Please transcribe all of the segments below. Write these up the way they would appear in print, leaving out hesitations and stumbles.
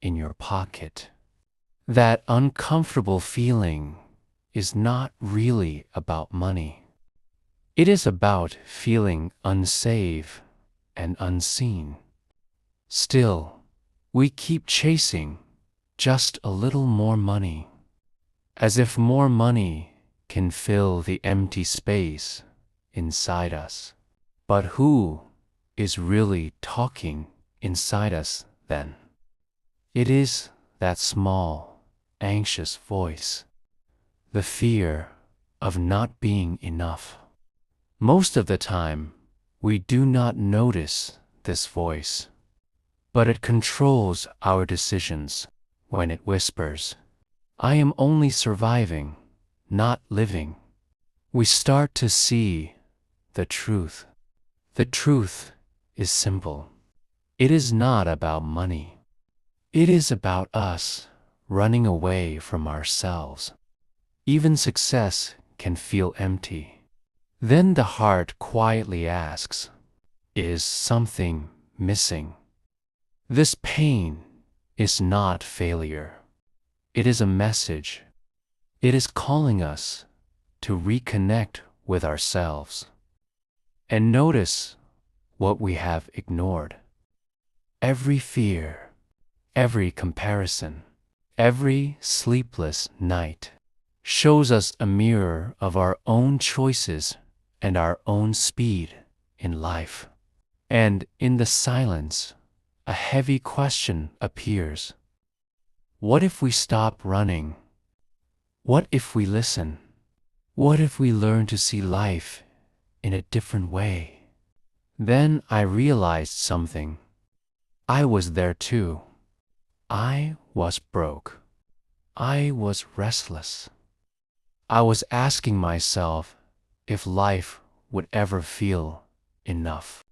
in your pocket. That uncomfortable feeling is not really about money. It is about feeling unsafe and unseen. Still, we keep chasing just a little more money, as if more money can fill the empty space inside us. But who is really talking inside us then? It is that small, anxious voice, the fear of not being enough. Most of the time, we do not notice this voice, but it controls our decisions when it whispers, "I am only surviving, not living." We start to see the truth. The truth is simple. It is not about money. It is about us running away from ourselves. Even success can feel empty. Then the heart quietly asks, is something missing? This pain is not failure. It is a message. It is calling us to reconnect with ourselves and notice what we have ignored. Every fear, every comparison, every sleepless night shows us a mirror of our own choices and our own speed in life. And in the silence, a heavy question appears. What if we stop running? What if we listen? What if we learn to see life in a different way? Then I realized something. I was there too. I was broke. I was restless. I was asking myself if life would ever feel enough.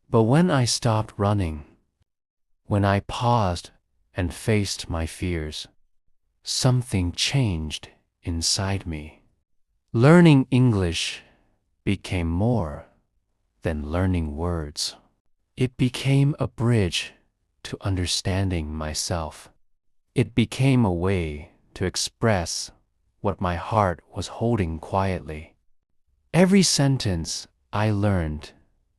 But when I stopped running, when I paused and faced my fears, something changed inside me. Learning English became more than learning words. It became a bridge to understanding myself. It became a way to express what my heart was holding quietly. Every sentence I learned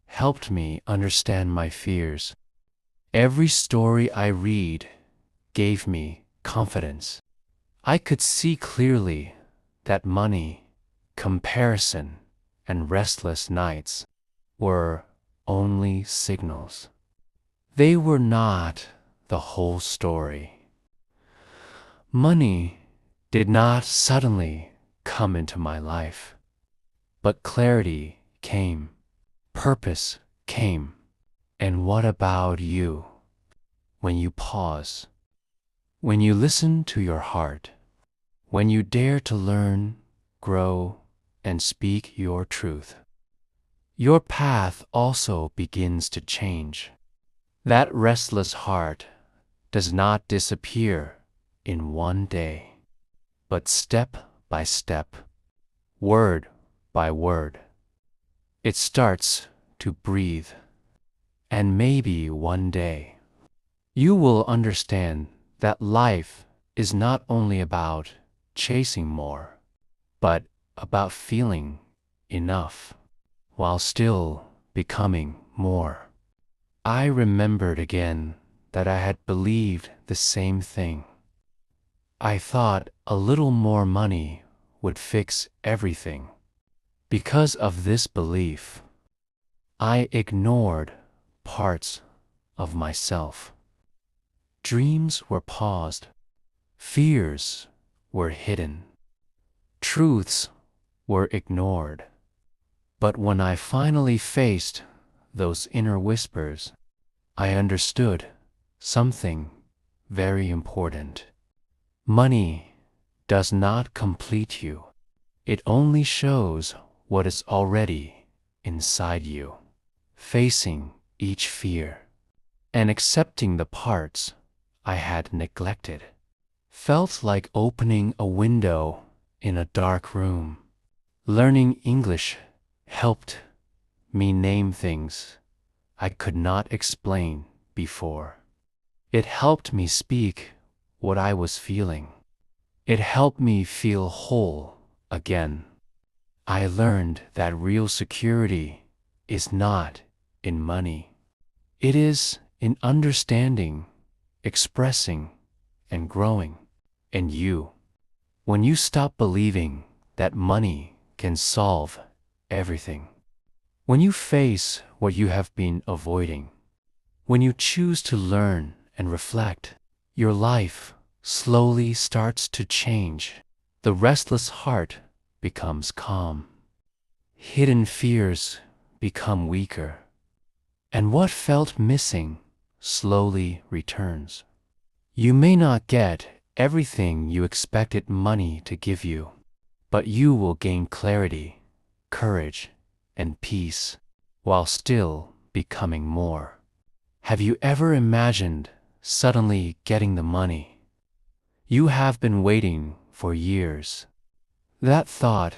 helped me understand my fears. Every story I read gave me confidence. I could see clearly that money, comparison, and restless nights were only signals. They were not the whole story. Money did not suddenly come into my life, but clarity came, purpose came. And what about you? When you pause, when you listen to your heart, when you dare to learn, grow, and speak your truth, your path also begins to change. That restless heart does not disappear in one day, but step by step, word by word, it starts to breathe. And maybe one day, you will understand that life is not only about chasing more, but about feeling enough while still becoming more. I remembered again that I had believed the same thing. I thought a little more money would fix everything. Because of this belief, I ignored parts of myself. Dreams were paused, fears were hidden, truths were ignored. But when I finally faced those inner whispers, I understood something very important. Money does not complete you. It only shows what is already inside you. Facing each fear and accepting the parts I had neglected felt like opening a window in a dark room. Learning English helped me name things I could not explain before. It helped me speak what I was feeling. It helped me feel whole again. I learned that real security is not in money. It is in understanding, expressing, and growing. And you, when you stop believing that money can solve everything, when you face what you have been avoiding, when you choose to learn and reflect, your life slowly starts to change. The restless heart becomes calm. Hidden fears become weaker. And what felt missing slowly returns. You may not get everything you expected money to give you, but you will gain clarity, courage, and peace while still becoming more. Have you ever imagined suddenly getting the money you have been waiting for years? That thought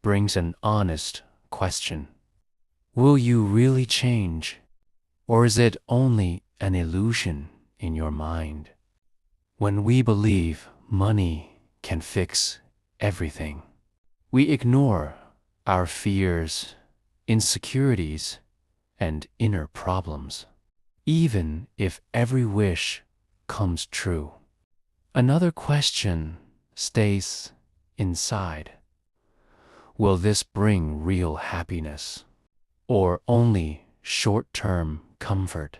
brings an honest question. Will you really change, or is it only an illusion in your mind? When we believe money can fix everything, we ignore our fears, insecurities, and inner problems, even if every wish comes true. Another question stays inside. Will this bring real happiness, or only short-term comfort?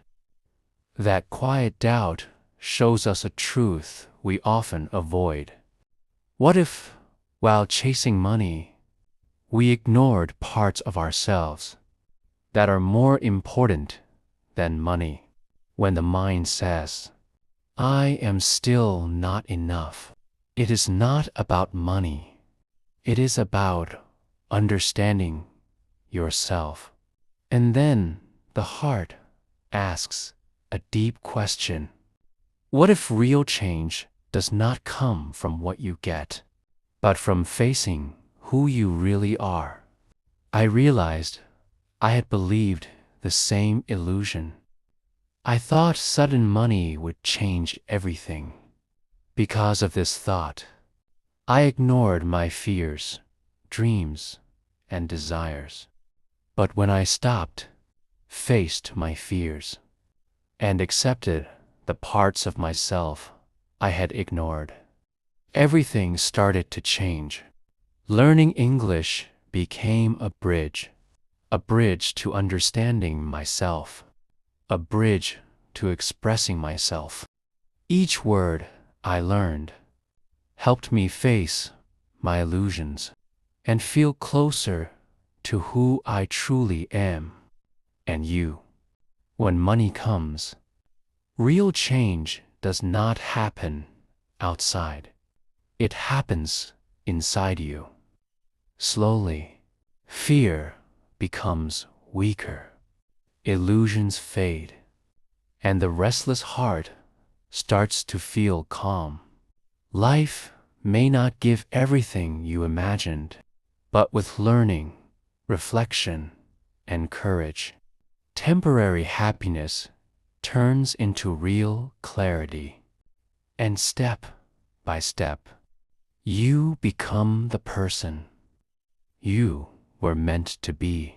That quiet doubt shows us a truth we often avoid. What if, while chasing money, we ignored parts of ourselves that are more important than money? When the mind says, I am still not enough, it is not about money. It is about understanding yourself. And then the heart asks a deep question. What if real change does not come from what you get, but from facing who you really are? I realized I had believed the same illusion. I thought sudden money would change everything. Because of this thought, I ignored my fears, dreams, and desires. But when I stopped, faced my fears, and accepted the parts of myself I had ignored, everything started to change. Learning English became a bridge to understanding myself, a bridge to expressing myself. Each word I learned helped me face my illusions and feel closer to who I truly am. And you, when money comes, real change does not happen outside. It happens inside you. Slowly, fear becomes weaker, illusions fade, and the restless heart starts to feel calm. Life may not give everything you imagined, but with learning, reflection, and courage, temporary happiness turns into real clarity. And step by step, you become the person you were meant to be.